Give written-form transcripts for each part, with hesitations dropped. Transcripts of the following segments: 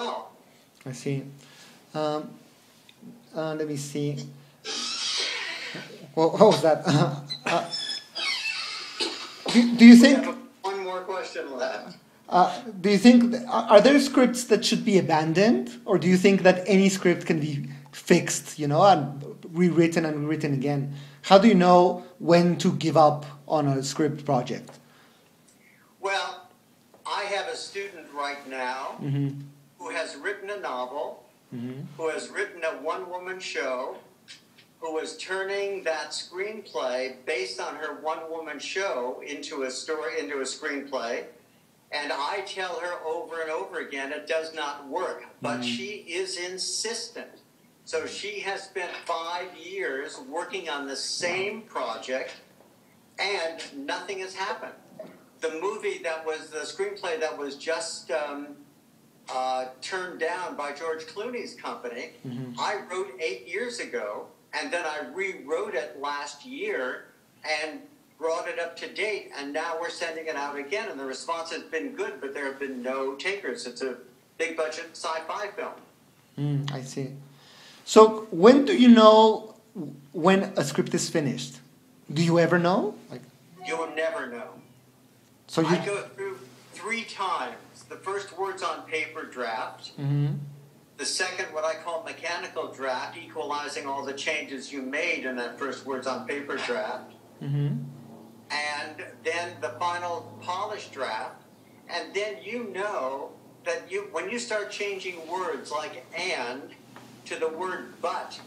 well. I see. Let me see. What was that? Do you think? We have one more question left. Do you think are there scripts that should be abandoned, or do you think that any script can be fixed, and rewritten and rewritten again? How do you know when to give up on a script project? Well, I have a student right now who has written a novel, who has written a one-woman show, who is turning that screenplay based on her one-woman show into a story, into a screenplay. And I tell her over and over again, it does not work. But she is insistent. So she has spent 5 years working on the same project, and nothing has happened. The movie that was, the screenplay that was just turned down by George Clooney's company, I wrote 8 years ago, and then I rewrote it last year and brought it up to date, and now we're sending it out again, and the response has been good, but there have been no takers. It's a big-budget sci-fi film. I see. So when do you know when a script is finished? Do you ever know? You'll never know. So I go through 3 times. The first words on paper draft. The second, what I call mechanical draft, equalizing all the changes you made in that first words on paper draft. And then the final polished draft. And then you know that when you start changing words like and to the word but,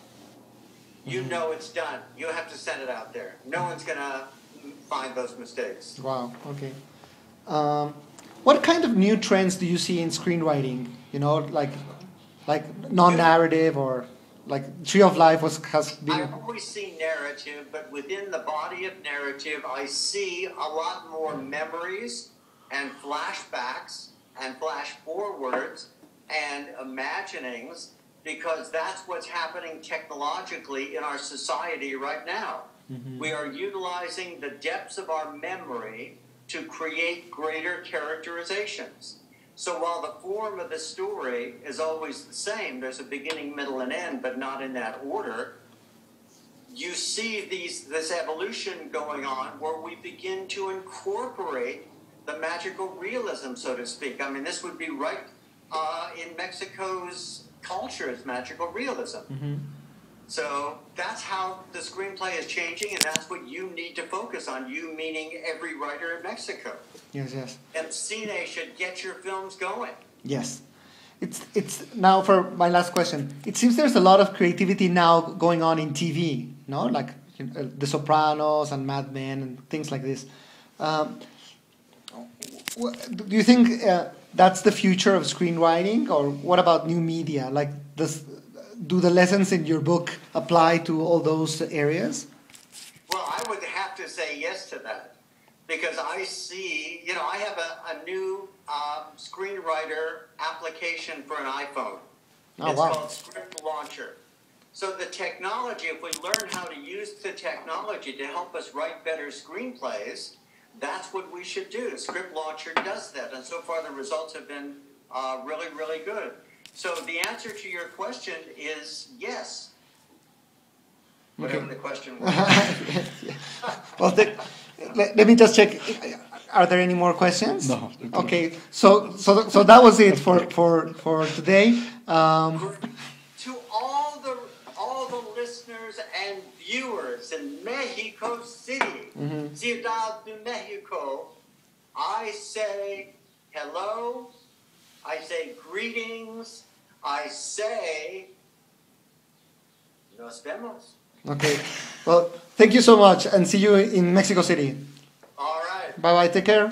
you know it's done. You have to send it out there. No one's going to find those mistakes. Wow, okay. What kind of new trends do you see in screenwriting? Like non-narrative, or like Tree of Life has been... I always see narrative, but within the body of narrative, I see a lot more memories and flashbacks and flash forwards and imaginings, because that's what's happening technologically in our society right now. We are utilizing the depths of our memory to create greater characterizations. So while the form of the story is always the same, there's a beginning, middle, and end, but not in that order, you see this evolution going on where we begin to incorporate the magical realism, so to speak. I mean, this would be right in Mexico's culture as magical realism. So that's how the screenplay is changing, and that's what you need to focus on, you meaning every writer in Mexico. Yes, yes. And Cine should get your films going. Yes. It's now for my last question. It seems there's a lot of creativity now going on in TV, no? Like The Sopranos and Mad Men and things like this. Do you think that's the future of screenwriting, or what about new media? Like do the lessons in your book apply to all those areas? Well, I would have to say yes to that, because I see, I have a new screenwriter application for an iPhone. It's called Script Launcher. So the technology, if we learn how to use the technology to help us write better screenplays, that's what we should do. Script Launcher does that, and so far the results have been really, really good. So the answer to your question is yes. Whatever the question was. Well, let me just check. Are there any more questions? No. Okay. So that was it for today. To all the listeners and viewers in Mexico City, Ciudad de Mexico, I say hello. I say greetings. I say nos vemos. Okay. Well, thank you so much, and see you in Mexico City. All right. Bye-bye. Take care.